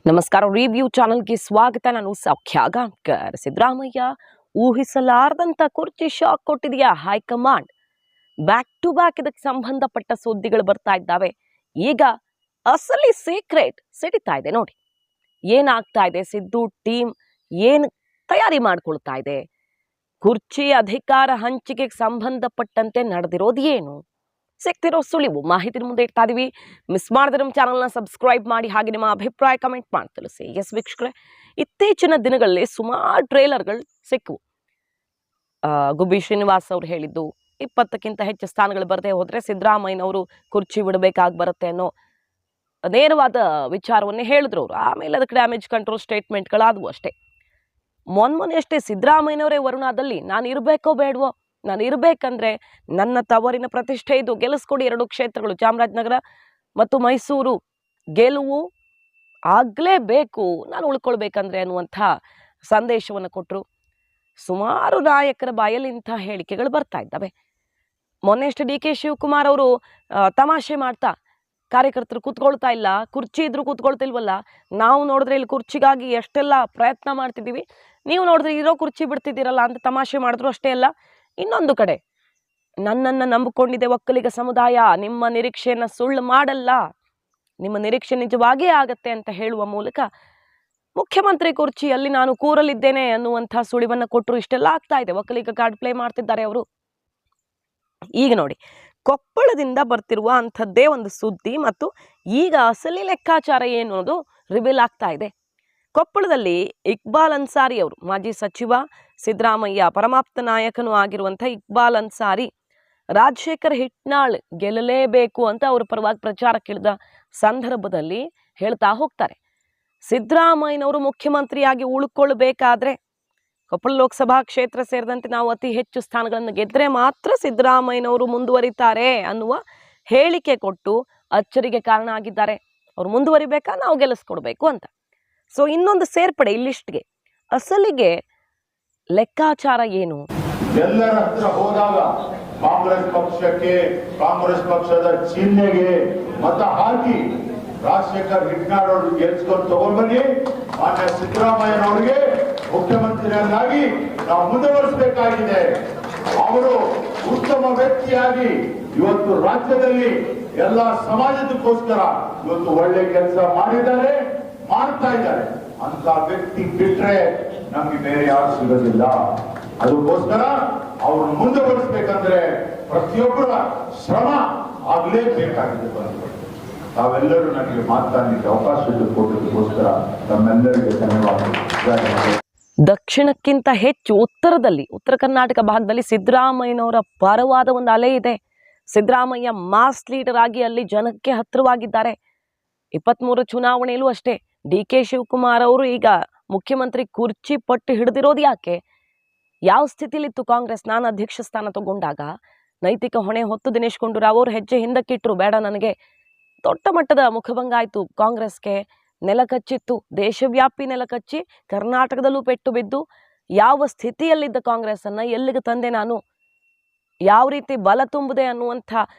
ನಮಸ್ಕಾರ. ರಿವ್ಯೂ ಚಾನಲ್ಗೆ ಸ್ವಾಗತ. ನಾನು ಸೌಖ್ಯ ಗಾಂವ್ಕರ್. ಸಿದ್ದರಾಮಯ್ಯ ಊಹಿಸಲಾರದಂತ ಕುರ್ಚಿ ಶಾಕ್ ಕೊಟ್ಟಿದೆಯಾ ಹೈಕಮಾಂಡ್? ಬ್ಯಾಕ್ ಟು ಬ್ಯಾಕ್ ಇದಕ್ಕೆ ಸಂಬಂಧಪಟ್ಟ ಸುದ್ದಿಗಳು ಬರ್ತಾ ಇದ್ದಾವೆ. ಈಗ ಅಸಲಿ ಸೀಕ್ರೆಟ್ ಸಿಡಿತಾ ಇದೆ ನೋಡಿ. ಏನಾಗ್ತಾ ಇದೆ, ಸಿದ್ದು ಟೀಮ್ ಏನ್ ತಯಾರಿ ಮಾಡ್ಕೊಳ್ತಾ ಇದೆ, ಕುರ್ಚಿ ಅಧಿಕಾರ ಹಂಚಿಕೆಗೆ ಸಂಬಂಧಪಟ್ಟಂತೆ ನಡೆದಿರೋದು ಏನು, ಸಿಗ್ತಿರೋ ಸುಳಿವು ಮಾಹಿತಿ ಮುಂದೆ ಇಡ್ತಾ ಇದೀವಿ. ಮಿಸ್ ಮಾಡಿದ್ರೆ ನಮ್ಮ ಚಾನಲ್ನ ಸಬ್ಸ್ಕ್ರೈಬ್ ಮಾಡಿ, ಹಾಗೆ ನಿಮ್ಮ ಅಭಿಪ್ರಾಯ ಕಮೆಂಟ್ ಮಾಡಿ ತಿಳಿಸಿ. ಎಸ್ ವೀಕ್ಷಕರೇ, ಇತ್ತೀಚಿನ ದಿನಗಳಲ್ಲಿ ಸುಮಾರು ಟ್ರೇಲರ್ಗಳು ಸಿಕ್ಕವು. ಗುಬ್ಬಿ ಶ್ರೀನಿವಾಸ್ ಅವರು ಹೇಳಿದ್ದು 20ಕ್ಕಿಂತ ಹೆಚ್ಚು ಸ್ಥಾನಗಳು ಬರದೆ ಹೋದ್ರೆ ಸಿದ್ದರಾಮಯ್ಯನವರು ಕುರ್ಚಿ ಬಿಡಬೇಕಾಗಿ ಬರುತ್ತೆ ಅನ್ನೋ ನೇರವಾದ ವಿಚಾರವನ್ನೇ ಹೇಳಿದ್ರು ಅವರು. ಆಮೇಲೆ ಅದಕ್ಕೆ ಡ್ಯಾಮೇಜ್ ಕಂಟ್ರೋಲ್ ಸ್ಟೇಟ್ಮೆಂಟ್ಗಳಾದವು ಅಷ್ಟೇ. ಮೊನ್ನೆ ಅಷ್ಟೇ ಸಿದ್ದರಾಮಯ್ಯನವರೇ ವರುಣಾದಲ್ಲಿ ನಾನು ಇರಬೇಕೋ ಬೇಡವೋ, ನಾನು ಇರಬೇಕಂದ್ರೆ ನನ್ನ ತವರಿನ ಪ್ರತಿಷ್ಠೆ ಇದು, ಗೆಲ್ಲಿಸ್ಕೊಡಿ 2 ಕ್ಷೇತ್ರಗಳು ಚಾಮರಾಜನಗರ ಮತ್ತು ಮೈಸೂರು, ಗೆಲುವು ಆಗಲೇಬೇಕು, ನಾನು ಉಳ್ಕೊಳ್ಬೇಕಂದ್ರೆ ಅನ್ನುವಂಥ ಸಂದೇಶವನ್ನು ಕೊಟ್ಟರು. ಸುಮಾರು ನಾಯಕರ ಬಾಯಲ್ಲಿ ಇಂಥ ಹೇಳಿಕೆಗಳು ಬರ್ತಾ ಇದ್ದಾವೆ. ಮೊನ್ನೆ ಅಷ್ಟೇ ಡಿ ಕೆ ಶಿವಕುಮಾರ್ ಅವರು ತಮಾಷೆ ಮಾಡ್ತಾ, ಕಾರ್ಯಕರ್ತರು ಕೂತ್ಕೊಳ್ತಾ ಇಲ್ಲ, ಕುರ್ಚಿ ಇದ್ರು ಕೂತ್ಕೊಳ್ತಿಲ್ವಲ್ಲ, ನಾವು ನೋಡಿದ್ರೆ ಇಲ್ಲಿ ಕುರ್ಚಿಗಾಗಿ ಎಷ್ಟೆಲ್ಲ ಪ್ರಯತ್ನ ಮಾಡ್ತಿದ್ದೀವಿ, ನೀವು ನೋಡಿದ್ರೆ ಇರೋ ಕುರ್ಚಿ ಬಿಡ್ತಿದ್ದೀರಲ್ಲ ಅಂತ ತಮಾಷೆ ಮಾಡಿದ್ರು. ಅಷ್ಟೇ ಅಲ್ಲ, ಇನ್ನೊಂದು ಕಡೆ ನನ್ನನ್ನು ನಂಬಿಕೊಂಡಿದೆ ಒಕ್ಕಲಿಗ ಸಮುದಾಯ, ನಿಮ್ಮ ನಿರೀಕ್ಷೆಯನ್ನು ಸುಳ್ಳು ಮಾಡಲ್ಲ, ನಿಮ್ಮ ನಿರೀಕ್ಷೆ ನಿಜವಾಗೇ ಆಗತ್ತೆ ಅಂತ ಹೇಳುವ ಮೂಲಕ ಮುಖ್ಯಮಂತ್ರಿ ಕುರ್ಚಿಯಲ್ಲಿ ನಾನು ಕೂರಲಿದ್ದೇನೆ ಅನ್ನುವಂಥ ಸುಳಿವನ್ನು ಕೊಟ್ಟರು. ಇಷ್ಟೆಲ್ಲ ಆಗ್ತಾ ಇದೆ. ಒಕ್ಕಲಿಗ ಕಾರ್ಡ್ ಪ್ಲೇ ಮಾಡ್ತಿದ್ದಾರೆ ಅವರು. ಈಗ ನೋಡಿ, ಕೊಪ್ಪಳದಿಂದ ಬರ್ತಿರುವ ಅಂಥದ್ದೇ ಒಂದು ಸುದ್ದಿ ಮತ್ತು ಈಗ ಅಸಲಿ ಲೆಕ್ಕಾಚಾರ ಏನು ಅನ್ನೋದು ರಿವೀಲ್ ಆಗ್ತಾ ಇದೆ. ಕೊಪ್ಪಳದಲ್ಲಿ ಇಕ್ಬಾಲ್ ಅನ್ಸಾರಿ ಅವರು, ಮಾಜಿ ಸಚಿವ, ಸಿದ್ದರಾಮಯ್ಯ ಪರಮಾಪ್ತ ನಾಯಕನೂ ಆಗಿರುವಂಥ ಇಕ್ಬಾಲ್ ಅನ್ಸಾರಿ, ರಾಜಶೇಖರ್ ಹಿಟ್ನಾಳ್ ಗೆಲ್ಲಲೇಬೇಕು ಅಂತ ಅವ್ರ ಪರವಾಗಿ ಪ್ರಚಾರಕ್ಕಿಳಿದ ಸಂದರ್ಭದಲ್ಲಿ ಹೇಳ್ತಾ ಹೋಗ್ತಾರೆ, ಸಿದ್ದರಾಮಯ್ಯನವರು ಮುಖ್ಯಮಂತ್ರಿಯಾಗಿ ಉಳ್ಕೊಳ್ಬೇಕಾದ್ರೆ ಕೊಪ್ಪಳ ಲೋಕಸಭಾ ಕ್ಷೇತ್ರ ಸೇರಿದಂತೆ ನಾವು ಅತಿ ಹೆಚ್ಚು ಸ್ಥಾನಗಳನ್ನು ಗೆದ್ದರೆ ಮಾತ್ರ ಸಿದ್ದರಾಮಯ್ಯನವರು ಮುಂದುವರಿತಾರೆ ಅನ್ನುವ ಹೇಳಿಕೆ ಕೊಟ್ಟು ಅಚ್ಚರಿಗೆ ಕಾರಣ ಆಗಿದ್ದಾರೆ. ಅವ್ರು ಮುಂದುವರಿಬೇಕಾ, ನಾವು ಗೆಲ್ಲಿಸ್ಕೊಡ್ಬೇಕು ಅಂತ. ಸೊ ಇನ್ನೊಂದು ಸೇರ್ಪಡೆ ಇಲ್ಲಿಷ್ಟಿಗೆ. ಅಸಲಿಗೆ ಲೆಕ್ಕಾಚಾರ ಏನು? ಎಲ್ಲರ ಹತ್ರ ಹೋದಾಗ ಕಾಂಗ್ರೆಸ್ ಪಕ್ಷಕ್ಕೆ, ಕಾಂಗ್ರೆಸ್ ಪಕ್ಷದ ಚಿಹ್ನೆಗೆ ಮತ ಹಾಕಿ ರಾಜಶೇಖರ್ ಹಿಟ್ನಾಳ್ ಅವರು ಗೆಲ್ಸ್ಕೊಂಡು ತಗೊಂಡ್ಬನ್ನಿ, ಮಾನ್ಯ ಸಿದ್ದರಾಮಯ್ಯನವರಿಗೆ ಮುಖ್ಯಮಂತ್ರಿಯನ್ನಾಗಿ ನಾವು ಮುಂದುವರಿಸಬೇಕಾಗಿದೆ. ಅವರು ಉತ್ತಮ ವ್ಯಕ್ತಿಯಾಗಿ ಇವತ್ತು ರಾಜ್ಯದಲ್ಲಿ ಎಲ್ಲ ಸಮಾಜದಕ್ಕೋಸ್ಕರ ಇವತ್ತು ಒಳ್ಳೆ ಕೆಲಸ ಮಾಡಿದ್ದಾರೆ, ಮಾಡ್ತಾ ಇದ್ದಾರೆ. ಅಂತ ವ್ಯಕ್ತಿ ಬಿಟ್ರೆ ನಮ್ಗೆ ಬೇರೆ ಯಾರು ಸಿಗೋದಿಲ್ಲ. ಅದಕ್ಕೋಸ್ಕರ ಅವ್ರನ್ನ ಮುಂದುವರಿಸಬೇಕಂದ್ರೆ ಪ್ರತಿಯೊಬ್ಬರ ಶ್ರಮ ಆಗಲೇಬೇಕಾಗಿದೆ. ತಾವೆಲ್ಲರೂ ನನಗೆ ಮಾತನಾಡಲಿಕ್ಕೆ ಅವಕಾಶ ಕೊಟ್ಟದಕ್ಕೋಸ್ಕರ ತಮ್ಮೆಲ್ಲರಿಗೆ ಧನ್ಯವಾದ. ದಕ್ಷಿಣಕ್ಕಿಂತ ಹೆಚ್ಚು ಉತ್ತರದಲ್ಲಿ, ಉತ್ತರ ಕರ್ನಾಟಕ ಭಾಗದಲ್ಲಿ ಸಿದ್ದರಾಮಯ್ಯನವರ ಪರವಾದ ಒಂದು ಅಲೆ ಇದೆ. ಸಿದ್ದರಾಮಯ್ಯ ಮಾಸ್ ಲೀಡರ್ ಆಗಿ ಅಲ್ಲಿ ಜನಕ್ಕೆ ಹತ್ತಿರವಾಗಿದ್ದಾರೆ. 23 ಚುನಾವಣೆಯಲ್ಲೂ ಅಷ್ಟೇ ಡಿ ಕೆ ಶಿವಕುಮಾರ್ ಅವರು ಈಗ ಮುಖ್ಯಮಂತ್ರಿ ಕುರ್ಚಿ ಪಟ್ಟು ಹಿಡಿದಿರೋದು ಯಾಕೆ? ಯಾವ ಸ್ಥಿತಿಲಿತ್ತು ಕಾಂಗ್ರೆಸ್? ನಾನು ಅಧ್ಯಕ್ಷ ಸ್ಥಾನ ತಗೊಂಡಾಗ ನೈತಿಕ ಹೊಣೆ ಹೊತ್ತು ದಿನೇಶ್ ಗುಂಡೂರಾವ್ ಅವರು ಹೆಜ್ಜೆ ಹಿಂದಕ್ಕಿಟ್ರು, ಬೇಡ ನನಗೆ. ದೊಡ್ಡ ಮಟ್ಟದ ಮುಖಭಂಗ ಆಯಿತು ಕಾಂಗ್ರೆಸ್ಗೆ, ನೆಲಕಚ್ಚಿತ್ತು, ದೇಶವ್ಯಾಪಿ ನೆಲಕಚ್ಚಿ ಕರ್ನಾಟಕದಲ್ಲೂ ಪೆಟ್ಟು ಬಿದ್ದು ಯಾವ ಸ್ಥಿತಿಯಲ್ಲಿದ್ದ ಕಾಂಗ್ರೆಸ್ಸನ್ನು ಎಲ್ಲಿಗೆ ತಂದೆ ನಾನು, ಯಾವ ರೀತಿ ಬಲ ತುಂಬಿದೆ ಅನ್ನುವಂಥ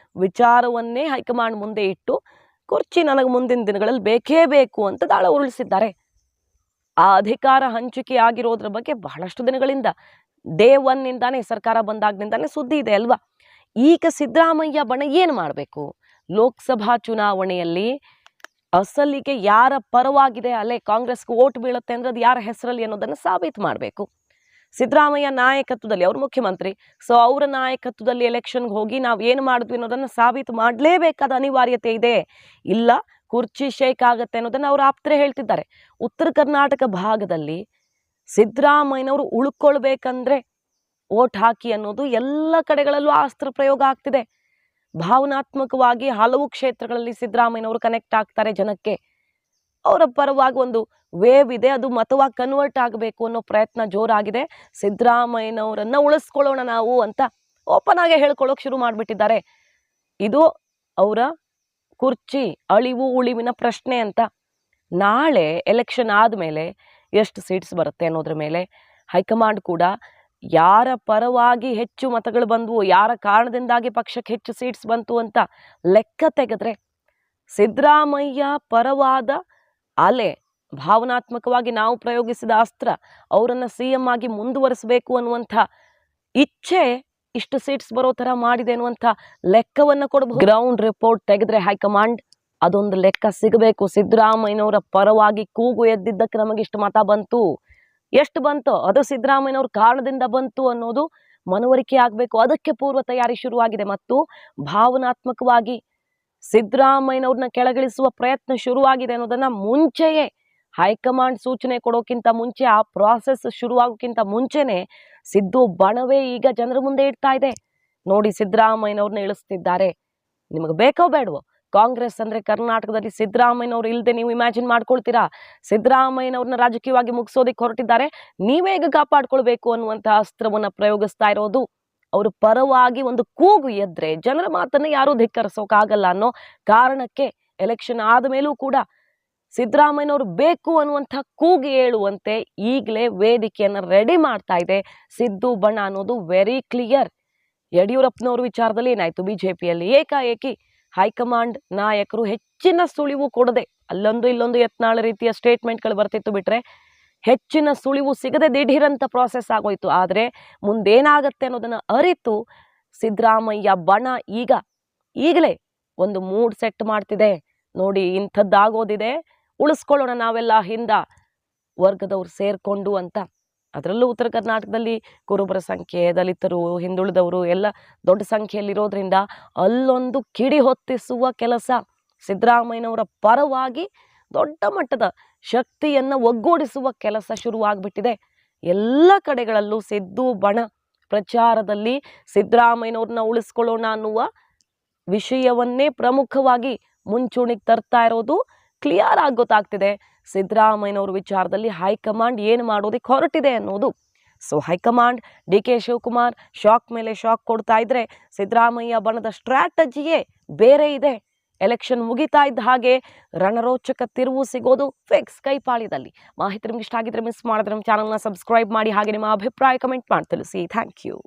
ವಿಚಾರವನ್ನೇ ಹೈಕಮಾಂಡ್ ಮುಂದೆ ಇಟ್ಟು ಕುರ್ಚಿ ನನಗೆ ಮುಂದಿನ ದಿನಗಳಲ್ಲಿ ಬೇಕೇ ಬೇಕು ಅಂತ ದಾಳ ಉರುಳಿಸಿದ್ದಾರೆ. ಆ ಅಧಿಕಾರ ಹಂಚಿಕೆ ಆಗಿರೋದ್ರ ಬಗ್ಗೆ ಬಹಳಷ್ಟು ದಿನಗಳಿಂದ, ಡೇ 1ನಿಂದಾನೇ, ಸರ್ಕಾರ ಬಂದಾಗ್ನಿಂದಾನೇ ಸುದ್ದಿ ಇದೆ ಅಲ್ವಾ. ಈಗ ಸಿದ್ದರಾಮಯ್ಯ ಬಣ ಏನು ಮಾಡಬೇಕು? ಲೋಕಸಭಾ ಚುನಾವಣೆಯಲ್ಲಿ ಅಸಲಿಗೆ ಯಾರ ಪರವಾಗಿದೆ ಅಲ್ಲೇ ಕಾಂಗ್ರೆಸ್ಗೆ ಓಟ್ ಬೀಳುತ್ತೆ ಅಂದ್ರೆ ಅದು ಯಾರ ಹೆಸರಲ್ಲಿ ಅನ್ನೋದನ್ನು ಸಾಬೀತು ಮಾಡಬೇಕು. ಸಿದ್ದರಾಮಯ್ಯ ನಾಯಕತ್ವದಲ್ಲಿ, ಅವ್ರ ಮುಖ್ಯಮಂತ್ರಿ, ಸೊ ಅವರ ನಾಯಕತ್ವದಲ್ಲಿ ಎಲೆಕ್ಷನ್ಗೆ ಹೋಗಿ ನಾವು ಏನು ಮಾಡಿದ್ವಿ ಅನ್ನೋದನ್ನು ಸಾಬೀತು ಮಾಡಲೇಬೇಕಾದ ಅನಿವಾರ್ಯತೆ ಇದೆ. ಇಲ್ಲ ಕುರ್ಚಿ ಶೇಕ್ ಆಗುತ್ತೆ ಅನ್ನೋದನ್ನು ಅವ್ರು ಆಪ್ತರೇ ಹೇಳ್ತಿದ್ದಾರೆ. ಉತ್ತರ ಕರ್ನಾಟಕ ಭಾಗದಲ್ಲಿ ಸಿದ್ದರಾಮಯ್ಯನವರು ಉಳ್ಕೊಳ್ಬೇಕಂದ್ರೆ ಓಟ್ ಹಾಕಿ ಅನ್ನೋದು ಎಲ್ಲ ಕಡೆಗಳಲ್ಲೂ ಅಸ್ತ್ರ ಪ್ರಯೋಗ ಆಗ್ತಿದೆ. ಭಾವನಾತ್ಮಕವಾಗಿ ಹಲವು ಕ್ಷೇತ್ರಗಳಲ್ಲಿ ಸಿದ್ದರಾಮಯ್ಯನವರು ಕನೆಕ್ಟ್ ಆಗ್ತಾರೆ ಜನಕ್ಕೆ. ಅವರ ಪರವಾಗಿ ಒಂದು ವೇವ್ ಇದೆ, ಅದು ಮತವಾಗಿ ಕನ್ವರ್ಟ್ ಆಗಬೇಕು ಅನ್ನೋ ಪ್ರಯತ್ನ ಜೋರಾಗಿದೆ. ಸಿದ್ದರಾಮಯ್ಯನವರನ್ನ ಉಳಿಸ್ಕೊಳ್ಳೋಣ ನಾವು ಅಂತ ಓಪನ್ ಆಗಿ ಹೇಳ್ಕೊಳ್ಳೋಕೆ ಶುರು ಮಾಡಿಬಿಟ್ಟಿದ್ದಾರೆ. ಇದು ಅವರ ಕುರ್ಚಿ ಅಳಿವು ಉಳಿವಿನ ಪ್ರಶ್ನೆ ಅಂತ. ನಾಳೆ ಎಲೆಕ್ಷನ್ ಆದಮೇಲೆ ಎಷ್ಟು ಸೀಟ್ಸ್ ಬರುತ್ತೆ ಅನ್ನೋದ್ರ ಮೇಲೆ ಹೈಕಮಾಂಡ್ ಕೂಡ ಯಾರ ಪರವಾಗಿ ಹೆಚ್ಚು ಮತಗಳು ಬಂದವು, ಯಾರ ಕಾರಣದಿಂದಾಗಿ ಪಕ್ಷಕ್ಕೆ ಹೆಚ್ಚು ಸೀಟ್ಸ್ ಬಂತು ಅಂತ ಲೆಕ್ಕ ತೆಗೆದ್ರೆ ಸಿದ್ದರಾಮಯ್ಯ ಪರವಾದ ಅಲೆ ಭಾವನಾತ್ಮಕವಾಗಿ ನಾವು ಪ್ರಯೋಗಿಸಿದ ಅಸ್ತ್ರ ಅವರನ್ನು CM ಆಗಿ ಮುಂದುವರಿಸಬೇಕು ಅನ್ನುವಂಥ ಇಚ್ಛೆ ಇಷ್ಟು ಸೀಟ್ಸ್ ಬರೋ ಥರ ಮಾಡಿದೆ ಅನ್ನುವಂಥ ಲೆಕ್ಕವನ್ನು ಕೊಡಬಹುದು. ಗ್ರೌಂಡ್ ರಿಪೋರ್ಟ್ ತೆಗೆದ್ರೆ ಹೈಕಮಾಂಡ್ ಅದೊಂದು ಲೆಕ್ಕ ಸಿಗಬೇಕು. ಸಿದ್ದರಾಮಯ್ಯನವರ ಪರವಾಗಿ ಕೂಗು ಎದ್ದಿದ್ದಕ್ಕೆ ನಮಗಿಷ್ಟು ಮತ ಬಂತು, ಎಷ್ಟು ಬಂತು ಅದು ಸಿದ್ದರಾಮಯ್ಯನವ್ರ ಕಾರಣದಿಂದ ಬಂತು ಅನ್ನೋದು ಮನವರಿಕೆ ಆಗಬೇಕು. ಅದಕ್ಕೆ ಪೂರ್ವ ತಯಾರಿ ಶುರುವಾಗಿದೆ ಮತ್ತು ಭಾವನಾತ್ಮಕವಾಗಿ ಸಿದ್ದರಾಮಯ್ಯನವ್ರನ್ನ ಕೆಳಗಿಳಿಸುವ ಪ್ರಯತ್ನ ಶುರುವಾಗಿದೆ ಅನ್ನೋದನ್ನ ಮುಂಚೆಯೇ ಹೈಕಮಾಂಡ್ ಸೂಚನೆ ಕೊಡೋಕ್ಕಿಂತ ಮುಂಚೆ, ಆ ಪ್ರಾಸೆಸ್ ಶುರುವಾಗೋಕ್ಕಿಂತ ಮುಂಚೆನೆ ಸಿದ್ದು ಬಣವೇ ಈಗ ಜನರ ಮುಂದೆ ಇಡ್ತಾ ಇದೆ. ನೋಡಿ, ಸಿದ್ದರಾಮಯ್ಯನವ್ರನ್ನ ಇಳಿಸ್ತಿದ್ದಾರೆ. ನಿಮಗೆ ಬೇಕೋ ಬೇಡವೋ, ಕಾಂಗ್ರೆಸ್ ಅಂದ್ರೆ ಕರ್ನಾಟಕದಲ್ಲಿ ಸಿದ್ದರಾಮಯ್ಯನವ್ರು ಇಲ್ಲದೆ ನೀವು ಇಮ್ಯಾಜಿನ್ ಮಾಡ್ಕೊಳ್ತೀರಾ? ಸಿದ್ದರಾಮಯ್ಯನವ್ರನ್ನ ರಾಜಕೀಯವಾಗಿ ಮುಗಿಸೋದಕ್ಕೆ ಹೊರಟಿದ್ದಾರೆ, ನೀವೇ ಈಗ ಕಾಪಾಡ್ಕೊಳ್ಬೇಕು ಅನ್ನುವಂಥ ಅಸ್ತ್ರವನ್ನ ಪ್ರಯೋಗಿಸ್ತಾ ಇರೋದು. ಅವರು ಪರವಾಗಿ ಒಂದು ಕೂಗು ಎದ್ರೆ ಜನರ ಮಾತನ್ನ ಯಾರೂ ಧಿಕ್ಕರಿಸೋಕಾಗಲ್ಲ ಅನ್ನೋ ಕಾರಣಕ್ಕೆ ಎಲೆಕ್ಷನ್ ಆದ ಮೇಲೂ ಕೂಡ ಸಿದ್ದರಾಮಯ್ಯನವರು ಬೇಕು ಅನ್ನುವಂಥ ಕೂಗು ಹೇಳುವಂತೆ ಈಗಲೇ ವೇದಿಕೆಯನ್ನು ರೆಡಿ ಮಾಡ್ತಾ ಇದೆ ಸಿದ್ದು ಬಣ ಅನ್ನೋದು ವೆರಿ ಕ್ಲಿಯರ್. ಯಡಿಯೂರಪ್ಪನವ್ರ ವಿಚಾರದಲ್ಲಿ ಏನಾಯ್ತು, ಬಿಜೆಪಿಯಲ್ಲಿ ಏಕಾಏಕಿ ಹೈಕಮಾಂಡ್ ನಾಯಕರು ಹೆಚ್ಚಿನ ಸುಳಿವು ಕೊಡದೆ, ಅಲ್ಲೊಂದು ಇಲ್ಲೊಂದು ಯತ್ನಾಳ ರೀತಿಯ ಸ್ಟೇಟ್ಮೆಂಟ್ಗಳು ಬರ್ತಿತ್ತು, ಬಿಟ್ರೆ ಹೆಚ್ಚಿನ ಸುಳಿವು ಸಿಗದೆ ದಿಢೀರಂತ ಪ್ರಾಸೆಸ್ ಆಗೋಯ್ತು. ಆದರೆ ಮುಂದೇನಾಗತ್ತೆ ಅನ್ನೋದನ್ನ ಅರಿತು ಸಿದ್ದರಾಮಯ್ಯ ಬಣ ಈಗಲೇ ಒಂದು ಮೂಡ್ ಸೆಟ್ ಮಾಡ್ತಿದೆ. ನೋಡಿ, ಇಂಥದ್ದಾಗೋದಿದೆ, ಉಳಿಸ್ಕೊಳ್ಳೋಣ ನಾವೆಲ್ಲ ಹಿಂದ ವರ್ಗದವ್ರು ಸೇರ್ಕೊಂಡು ಅಂತ. ಅದರಲ್ಲೂ ಉತ್ತರ ಕರ್ನಾಟಕದಲ್ಲಿ ಕುರುಬರ ಸಂಖ್ಯೆ, ದಲಿತರು, ಹಿಂದುಳಿದವರು ಎಲ್ಲ ದೊಡ್ಡ ಸಂಖ್ಯೆಯಲ್ಲಿರೋದ್ರಿಂದ ಅಲ್ಲೊಂದು ಕಿಡಿ ಹೊತ್ತಿಸುವ ಕೆಲಸ ಸಿದ್ದರಾಮಯ್ಯನವರ ಪರವಾಗಿ ದೊಡ್ಡ ಮಟ್ಟದ ಶಕ್ತಿಯನ್ನು ಒಗ್ಗೂಡಿಸುವ ಕೆಲಸ ಶುರುವಾಗ್ಬಿಟ್ಟಿದೆ. ಎಲ್ಲ ಕಡೆಗಳಲ್ಲೂ ಸಿದ್ದು ಬಣ ಪ್ರಚಾರದಲ್ಲಿ ಸಿದ್ದರಾಮಯ್ಯನವ್ರನ್ನ ಉಳಿಸ್ಕೊಳ್ಳೋಣ ಅನ್ನುವ ವಿಷಯವನ್ನೇ ಪ್ರಮುಖವಾಗಿ ಮುಂಚೂಣಿಗೆ ತರ್ತಾ ಇರೋದು ಕ್ಲಿಯರ್ ಆಗಿ ಗೊತ್ತಾಗ್ತಿದೆ. ಸಿದ್ದರಾಮಯ್ಯನವ್ರ ವಿಚಾರದಲ್ಲಿ ಹೈಕಮಾಂಡ್ ಏನು ಮಾಡೋದಕ್ಕೆ ಹೊರಟಿದೆ ಅನ್ನೋದು. So high command DK Shivakumar shock ಮೇಲೆ ಶಾಕ್ ಕೊಡ್ತಾ ಇದ್ರೆ, ಸಿದ್ದರಾಮಯ್ಯ ಬಣದ ಸ್ಟ್ರಾಟಜಿಯೇ ಬೇರೆ ಇದೆ. ಎಲೆಕ್ಷನ್ ಮುಗಿತಾ ಇದ್ದ ಹಾಗೆ ರಣರೋಚಕ ತಿರುವು ಸಿಗೋದು ಫಿಕ್ಸ್ ಕೈಪಾಳ್ಯದಲ್ಲಿ. ಮಾಹಿತಿ ನಿಮ್ಗೆ ಇಷ್ಟ ಆಗಿದ್ರೆ ಮಿಸ್ ಮಾಡಿದ್ರೆ ನಮ್ಮ ಚಾನಲ್ನ ಸಬ್ಸ್ಕ್ರೈಬ್ ಮಾಡಿ, ಹಾಗೆ ನಿಮ್ಮ ಅಭಿಪ್ರಾಯ ಕಮೆಂಟ್ ಮಾಡಿ ತಿಳಿಸಿ. Thank you.